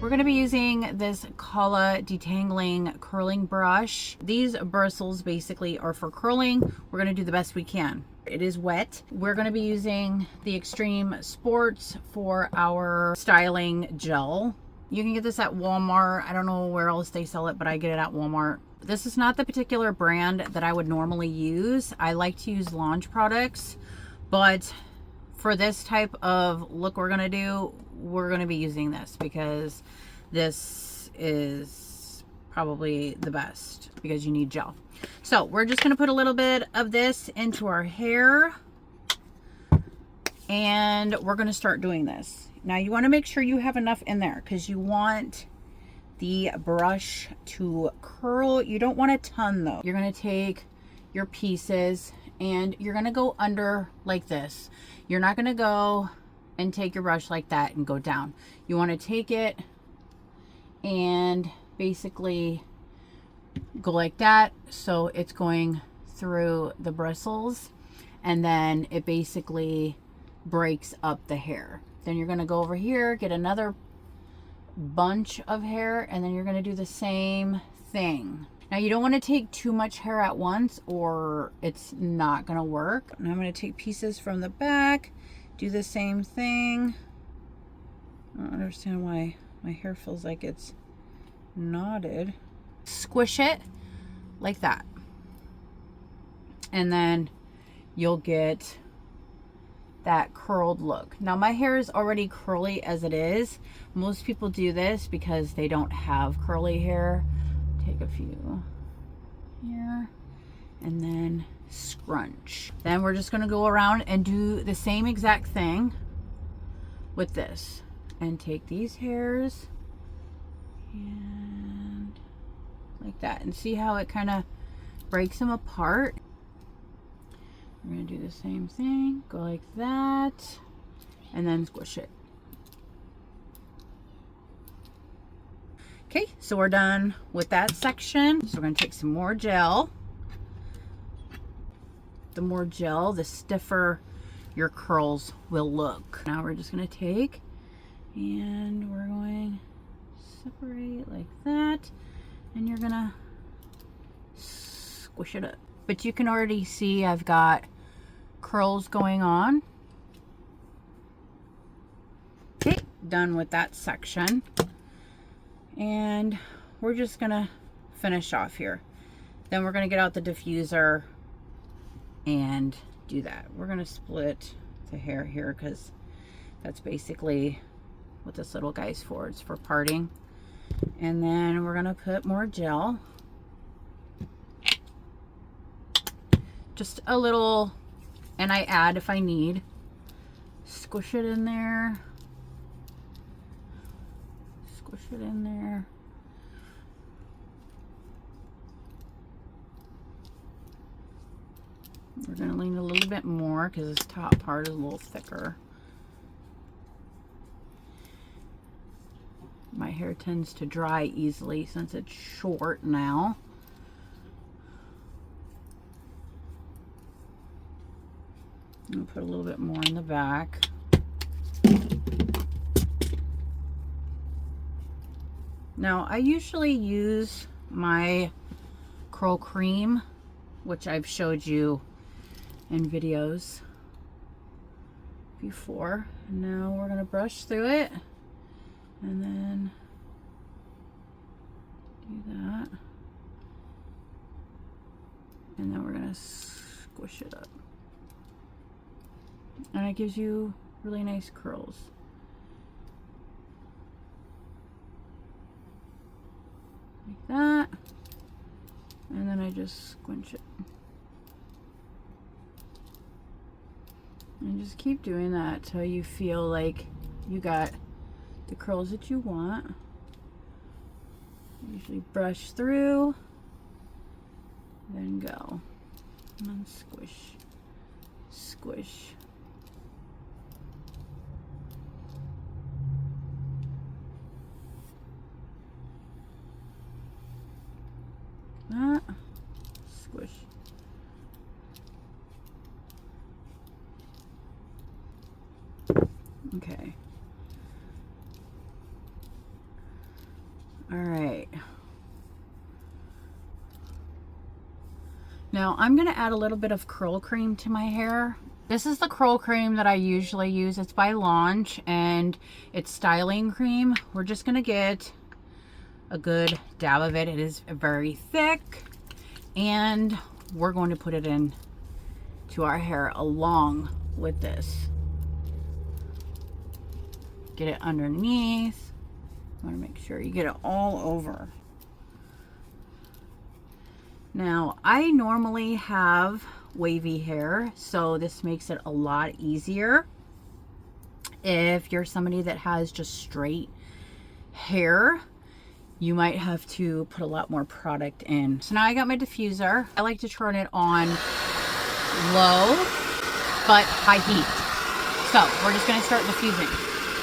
We're going to be using this Cala detangling curling brush. These bristles basically are for curling. We're going to do the best we can. It is wet. We're going to be using the Extreme Sports for our styling gel. You can get this at Walmart. I don't know where else they sell it, but I get it at Walmart. This is not the particular brand that I would normally use. I like to use Launch products, but for this type of look we're going to do, we're going to be using this because this is probably the best because you need gel. So we're just going to put a little bit of this into our hair and we're going to start doing this. Now you want to make sure you have enough in there because you want the brush to curl. You don't want a ton though. You're going to take your pieces and you're going to go under like this. You're not going to go and take your brush like that and go down. You want to take it and basically go like that, so it's going through the bristles, and then it basically breaks up the hair. Then you're going to go over here, get another bunch of hair, and then you're going to do the same thing. Now you don't want to take too much hair at once or it's not going to work. Now I'm going to take pieces from the back, do the same thing. I don't understand why my hair feels like it's knotted. Squish it like that. And then you'll get that curled look. Now my hair is already curly as it is. Most people do this because they don't have curly hair. Take a few here and then scrunch. Then we're just going to go around and do the same exact thing with this and take these hairs and like that and see how it kind of breaks them apart. We're going to do the same thing, go like that and then squish it. Okay, so we're done with that section. So we're going to take some more gel. The more gel, the stiffer your curls will look. Now we're just going to take and we're going to separate like that, and you're going to squish it up. But you can already see I've got curls going on. Okay, done with that section. And we're just gonna finish off here. Then we're gonna get out the diffuser and do that. We're gonna split the hair here because that's basically what this little guy's for. It's for parting. And then we're gonna put more gel. Just a little, and I add if I need. Squish it in there. Squish it in there. We're going to lean a little bit more because this top part is a little thicker. My hair tends to dry easily since it's short now. I'm going to put a little bit more in the back. Now I usually use my curl cream, which I've showed you in videos before. Now we're going to brush through it and then do that, and then we're going to squish it up, and it gives you really nice curls. Like that, and then I just squinch it. And just keep doing that till you feel like you got the curls that you want. Usually brush through, then go, and then squish, squish. That, squish. Okay. All right. Now I'm going to add a little bit of curl cream to my hair. This is the curl cream that I usually use. It's by Launch and it's styling cream. We're just going to get a good dab of it. It is very thick and we're going to put it in to our hair along with this. Get it underneath. I want to make sure you get it all over. Now, I normally have wavy hair, so this makes it a lot easier. If you're somebody that has just straight hair, you might have to put a lot more product in. So now I got my diffuser. I like to turn it on low, but high heat. So we're just gonna start diffusing.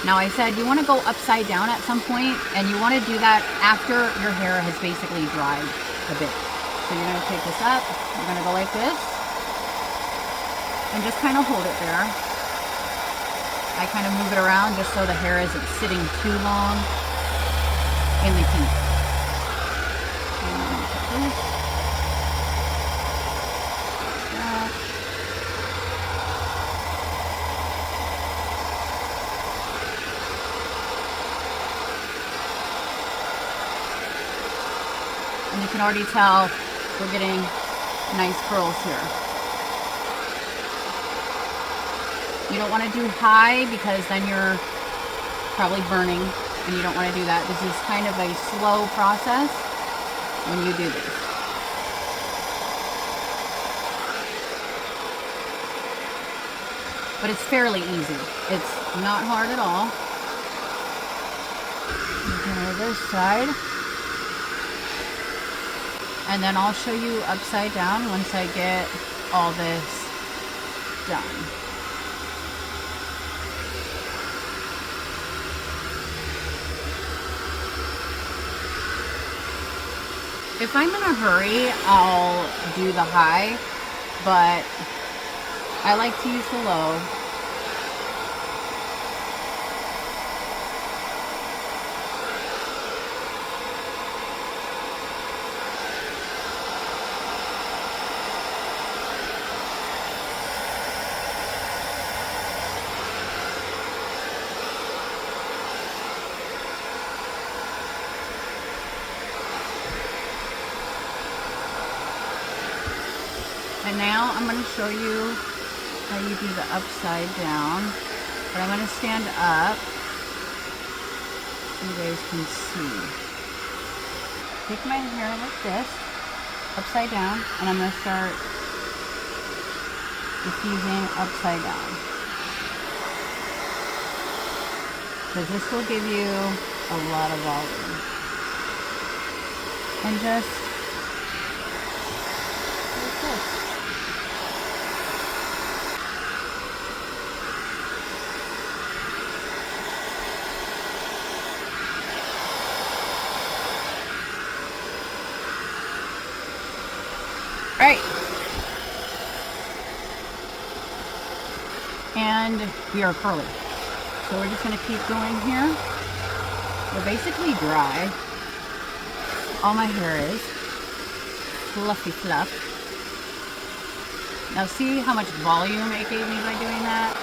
Now I said you wanna go upside down at some point, and you wanna do that after your hair has basically dried a bit. So you're gonna take this up, you're gonna go like this, and just kind of hold it there. I kind of move it around just so the hair isn't sitting too long in the heat. And you can already tell we're getting nice curls here. You don't want to do high because then you're probably burning, and you don't want to do that. This is kind of a slow process when you do this. But it's fairly easy. It's not hard at all. Okay, this side. And then I'll show you upside down once I get all this done. If I'm in a hurry, I'll do the high, but I like to use the low. And now I'm going to show you how you do the upside down. But I'm going to stand up so you guys can see. Take my hair like this, upside down, and I'm going to start diffusing upside down. Because this will give you a lot of volume. And just like this. Right. And we are curly. So we're just going to keep going here. We're basically dry. All my hair is fluffy fluff. Now see how much volume it gave me by doing that?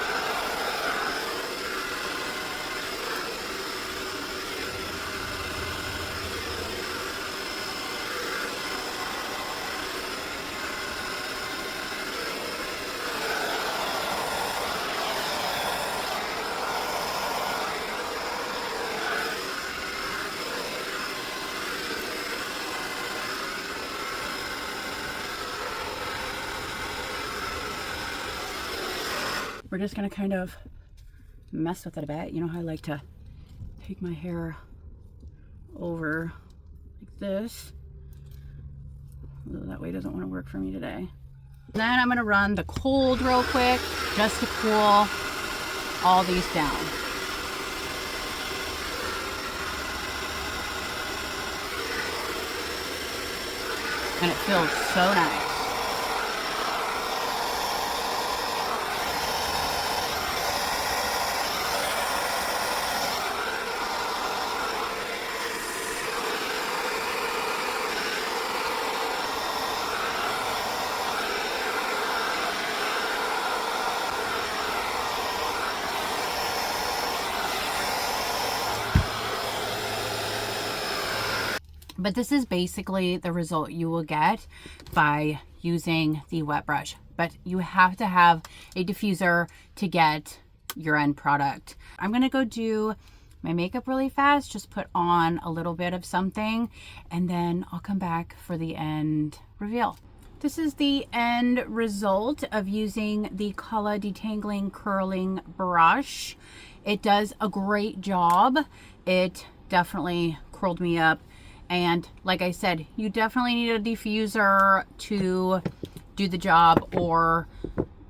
We're just going to kind of mess with it a bit. You know how I like to take my hair over like this. Although that way doesn't want to work for me today. Then I'm going to run the cold real quick just to cool all these down. And it feels so nice. But this is basically the result you will get by using the wet brush. But you have to have a diffuser to get your end product. I'm going to go do my makeup really fast, just put on a little bit of something, and then I'll come back for the end reveal. This is the end result of using the Cala detangling curling brush. It does a great job. It definitely curled me up. And like I said, you definitely need a diffuser to do the job, or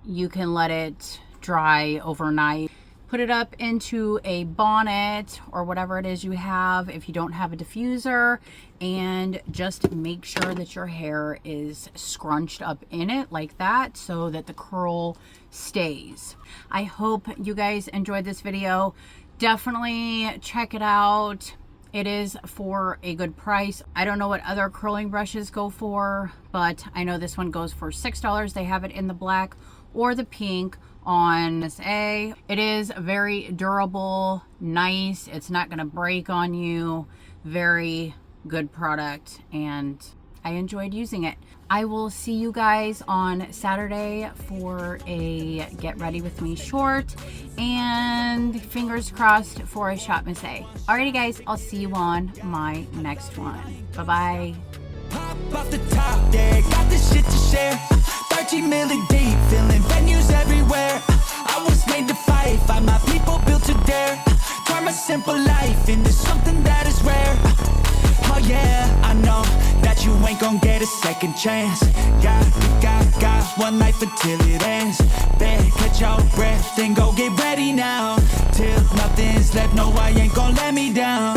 you can let it dry overnight. Put it up into a bonnet or whatever it is you have if you don't have a diffuser, and just make sure that your hair is scrunched up in it like that so that the curl stays. I hope you guys enjoyed this video. Definitely check it out. It is for a good price. I don't know what other curling brushes go for, but I know this one goes for $6. They have it in the black or the pink on SA. It is very durable, nice. It's not gonna break on you. Very good product, and I enjoyed using it. I will see you guys on Saturday for a get ready with me short, and fingers crossed for a shot Miss A. Alrighty guys, I'll see you on my next one. Bye-bye. Pop off the top, yeah, got this shit to share. 13 million deep, filling venues everywhere. I was made to fight, find my people built to dare. Turn my simple life into something that is rare. Oh yeah, I know that you ain't gon' get a second chance. Got one life until it ends. Better catch your breath, then go get ready now. Till nothing's left, no, I ain't gon' let me down.